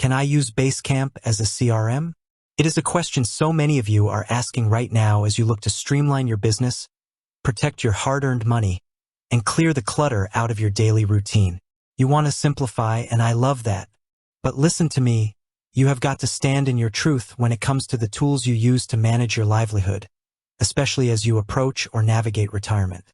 Can I use Basecamp as a CRM? It is a question so many of you are asking right now as you look to streamline your business, protect your hard-earned money, and clear the clutter out of your daily routine. You want to simplify, and I love that. But listen to me, you have got to stand in your truth when it comes to the tools you use to manage your livelihood, especially as you approach or navigate retirement.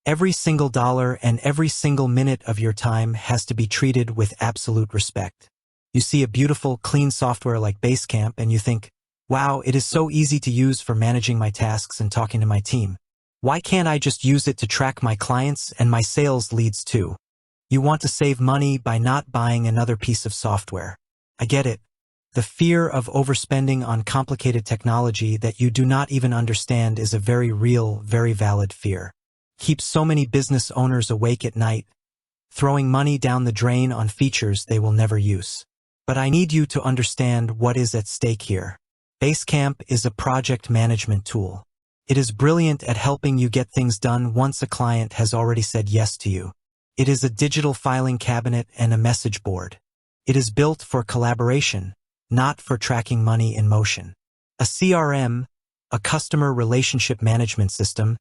Every single dollar and every single minute of your time has to be treated with absolute respect. You see a beautiful, clean software like Basecamp and you think, wow, it is so easy to use for managing my tasks and talking to my team. Why can't I just use it to track my clients and my sales leads too? You want to save money by not buying another piece of software. I get it. The fear of overspending on complicated technology that you do not even understand is a very real, very valid fear. Keeps so many business owners awake at night, throwing money down the drain on features they will never use. But I need you to understand what is at stake here. Basecamp is a project management tool. It is brilliant at helping you get things done once a client has already said yes to you. It is a digital filing cabinet and a message board. It is built for collaboration, not for tracking money in motion. A CRM, a customer relationship management system,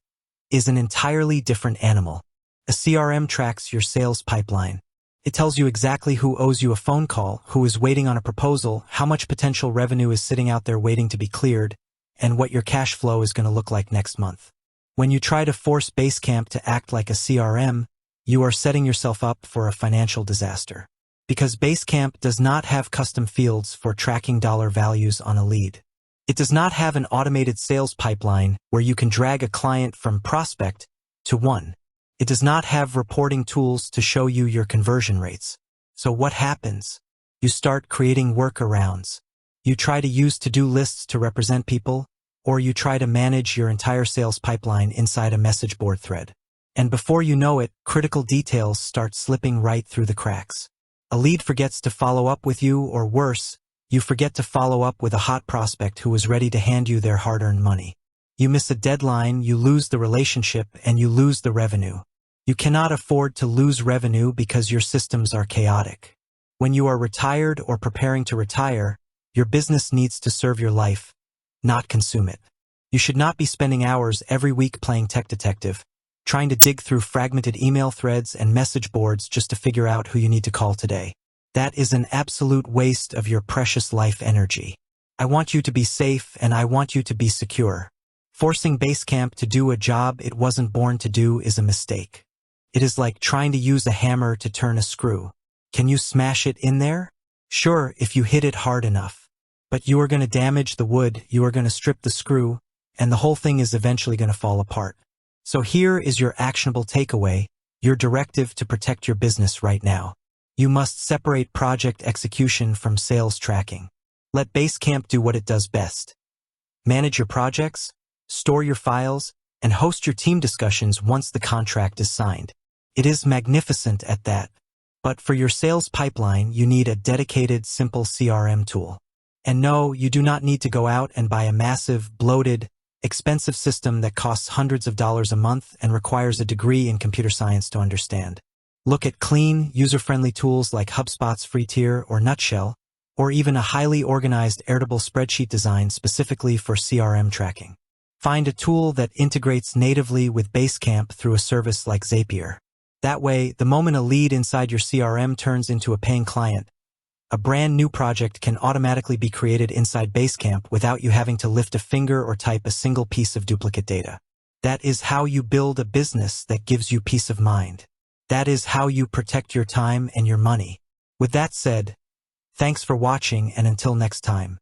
is an entirely different animal. A CRM tracks your sales pipeline. It tells you exactly who owes you a phone call, who is waiting on a proposal, how much potential revenue is sitting out there waiting to be cleared, and what your cash flow is going to look like next month. When you try to force Basecamp to act like a CRM, you are setting yourself up for a financial disaster. Because Basecamp does not have custom fields for tracking dollar values on a lead. It does not have an automated sales pipeline where you can drag a client from prospect to won. It does not have reporting tools to show you your conversion rates. So what happens? You start creating workarounds. You try to use to-do lists to represent people, or you try to manage your entire sales pipeline inside a message board thread. And before you know it, critical details start slipping right through the cracks. A lead forgets to follow up with you, or worse, you forget to follow up with a hot prospect who is ready to hand you their hard-earned money. You miss a deadline, you lose the relationship, and you lose the revenue. You cannot afford to lose revenue because your systems are chaotic. When you are retired or preparing to retire, your business needs to serve your life, not consume it. You should not be spending hours every week playing tech detective, trying to dig through fragmented email threads and message boards just to figure out who you need to call today. That is an absolute waste of your precious life energy. I want you to be safe and I want you to be secure. Forcing Basecamp to do a job it wasn't born to do is a mistake. It is like trying to use a hammer to turn a screw. Can you smash it in there? Sure, if you hit it hard enough. But you are going to damage the wood, you are going to strip the screw, and the whole thing is eventually going to fall apart. So here is your actionable takeaway, your directive to protect your business right now. You must separate project execution from sales tracking. Let Basecamp do what it does best. Manage your projects, store your files, and host your team discussions once the contract is signed. It is magnificent at that. But for your sales pipeline, you need a dedicated, simple CRM tool. And no, you do not need to go out and buy a massive, bloated, expensive system that costs hundreds of dollars a month and requires a degree in computer science to understand. Look at clean, user-friendly tools like HubSpot's free tier or Nutshell, or even a highly organized Airtable spreadsheet design specifically for CRM tracking. Find a tool that integrates natively with Basecamp through a service like Zapier. That way, the moment a lead inside your CRM turns into a paying client, a brand new project can automatically be created inside Basecamp without you having to lift a finger or type a single piece of duplicate data. That is how you build a business that gives you peace of mind. That is how you protect your time and your money. With that said, thanks for watching and until next time.